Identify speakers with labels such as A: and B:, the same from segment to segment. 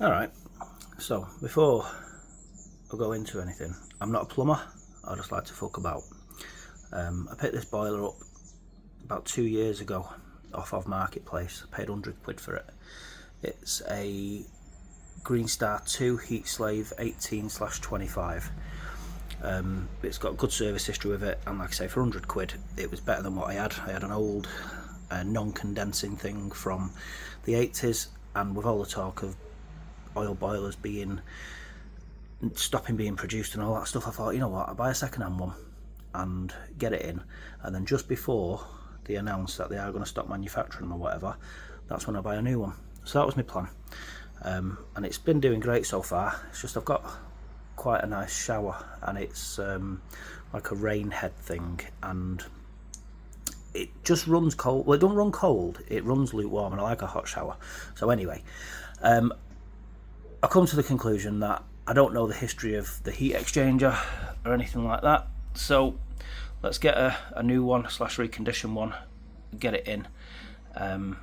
A: Alright, so before I go into anything, I'm not a plumber, I just like to fuck about. I picked this boiler up about 2 years ago off of Marketplace. I paid 100 quid for it. It's a Green Star 2 Heatslave 18/25. It's got good service history with it, and like I say, for 100 quid it was better than what I had. I had an old non-condensing thing from the 80s, and with all the talk of oil boilers stopping being produced and all that stuff, I thought, you know what, I'll buy a second-hand one and get it in, and then just before they announce that they are going to stop manufacturing or whatever, that's when I buy a new one. So that was my plan, and it's been doing great so far. It's just I've got quite a nice shower, and it's like a rain head thing, and it just runs cold. Well, it don't run cold, it runs lukewarm, and I like a hot shower. So anyway, I come to the conclusion that I don't know the history of the heat exchanger or anything like that, so let's get a new one / recondition one, get it in, and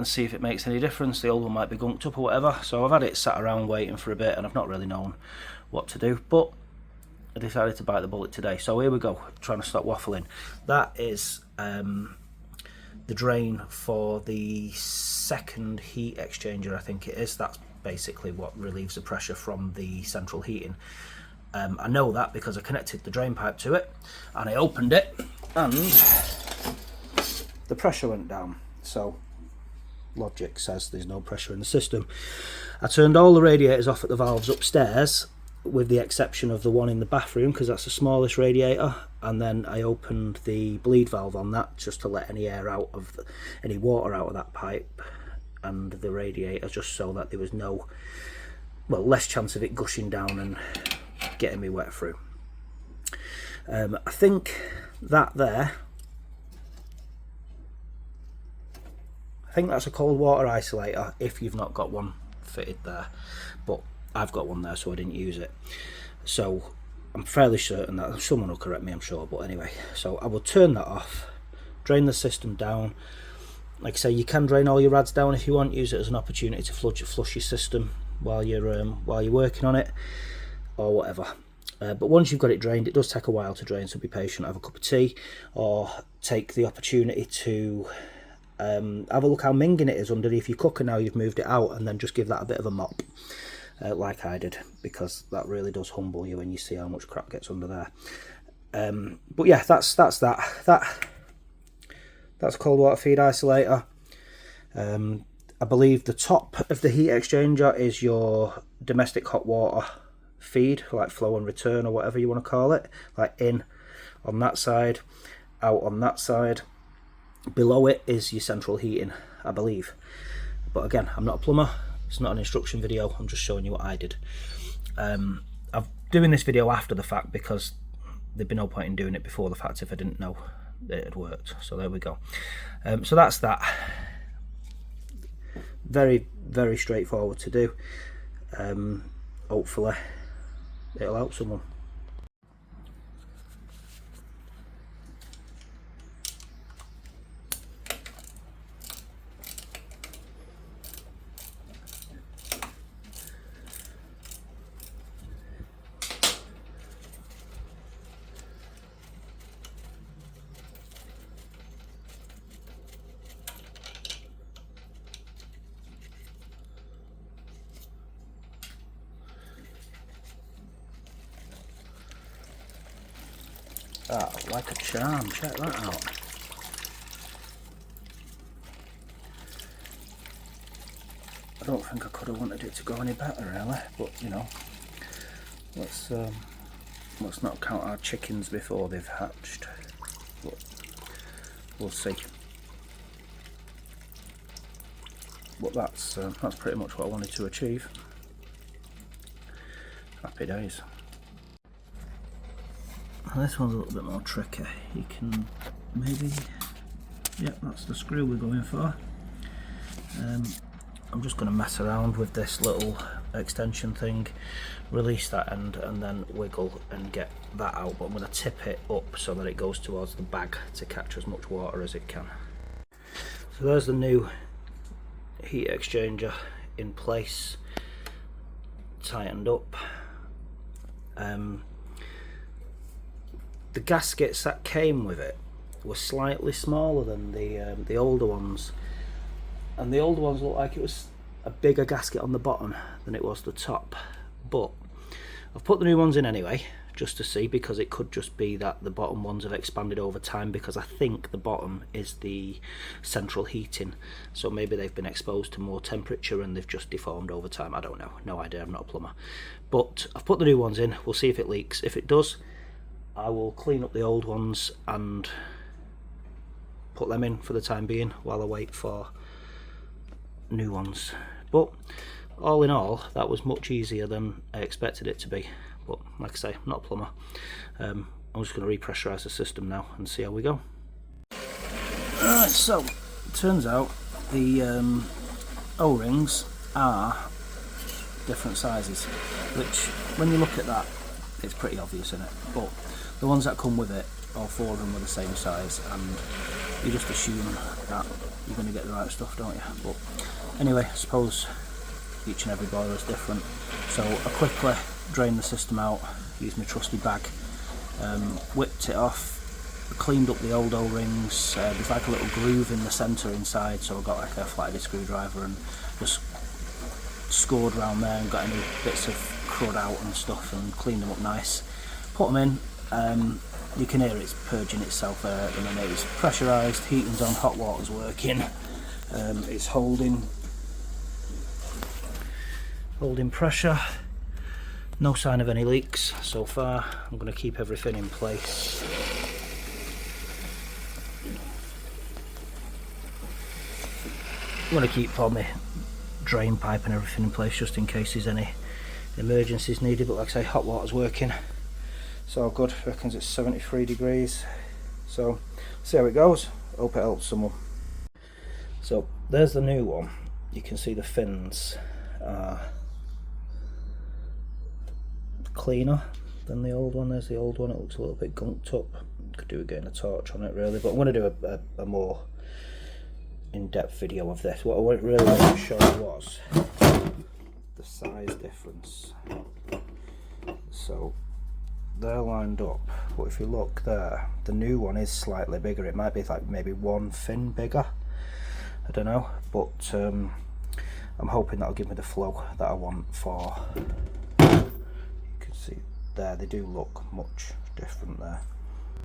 A: see if it makes any difference. The old one might be gunked up or whatever, so I've had it sat around waiting for a bit and I've not really known what to do, but I decided to bite the bullet today. So here we go, trying to stop waffling. That is the drain for the second heat exchanger, I think it is. That's basically what relieves the pressure from the central heating. I know that because I connected the drain pipe to it and I opened it and the pressure went down. So logic says there's no pressure in the system. I turned all the radiators off at the valves upstairs, with the exception of the one in the bathroom because that's the smallest radiator, and then I opened the bleed valve on that just to let any air out of any water out of that pipe and the radiator, just so that there was less chance of it gushing down and getting me wet through. I think that's a cold water isolator if you've not got one fitted there, but I've got one there, so I didn't use it. So I'm fairly certain that someone will correct me, I'm sure, but anyway, so I will turn that off, drain the system down. Like I say, you can drain all your rads down if you want. Use it as an opportunity to flush your system while you're working on it or whatever. But once you've got it drained, it does take a while to drain, so be patient. Have a cup of tea, or take the opportunity to have a look how minging it is underneath your cooker now you've moved it out, and then just give that a bit of a mop, like I did, because that really does humble you when you see how much crap gets under there. But yeah, that's a cold water feed isolator. I believe the top of the heat exchanger is your domestic hot water feed, like flow and return or whatever you want to call it, like in on that side, out on that side. Below it is your central heating, I believe, but again, I'm not a plumber, it's not an instruction video, I'm just showing you what I did. I'm doing this video after the fact because there'd be no point in doing it before the fact if I didn't know that it had worked. So there we go. So that's that. Very, very straightforward to do. Hopefully it'll help someone. Oh, like a charm, check that out. I don't think I could have wanted it to go any better really, but you know, let's not count our chickens before they've hatched, but we'll see. But that's pretty much what I wanted to achieve. Happy days. This one's a little bit more tricky. You can maybe, yep, that's the screw we're going for. I'm just going to mess around with this little extension thing, release that end and then wiggle and get that out, but I'm going to tip it up so that it goes towards the bag to catch as much water as it can. So there's the new heat exchanger in place. tightened up. The gaskets that came with it were slightly smaller than the older ones, and the older ones looked like it was a bigger gasket on the bottom than it was the top. But I've put the new ones in anyway, just to see, because it could just be that the bottom ones have expanded over time, because I think the bottom is the central heating, so maybe they've been exposed to more temperature and they've just deformed over time. I don't know, no idea, I'm not a plumber. But I've put the new ones in, we'll see if it leaks. If it does, I will clean up the old ones and put them in for the time being while I wait for new ones. But all in all, that was much easier than I expected it to be. But like I say, I'm not a plumber. I'm just going to repressurise the system now and see how we go. Alright, so it turns out the O-rings are different sizes, which when you look at that, it's pretty obvious, isn't it? But the ones that come with it, all four of them were the same size, and you just assume that you're going to get the right stuff, don't you? But anyway, I suppose each and every boiler is different. So I quickly drained the system out, used my trusty bag, whipped it off, cleaned up the old O-rings. There's like a little groove in the centre inside, so I got like a flathead screwdriver and just scored around there and got any bits of crud out and stuff and cleaned them up nice. Put them in. You can hear it's purging itself there at the minute. It's pressurised, heating's on, hot water's working. It's holding pressure. No sign of any leaks so far. I'm going to keep everything in place. I'm going to keep all my drain pipe and everything in place just in case there's any emergencies needed, but like I say, hot water's working. It's all good. Reckons it's 73 degrees. So, see how it goes. Hope it helps someone. So, there's the new one. You can see the fins are cleaner than the old one. There's the old one. It looks a little bit gunked up. Could do with getting a torch on it really, but I'm going to do a more in-depth video of this. What I really wanted to show you was the size difference. So they're lined up, but if you look there, the new one is slightly bigger. It might be like maybe one fin bigger, I don't know, but I'm hoping that'll give me the flow that I want for. You can see there, they do look much different there.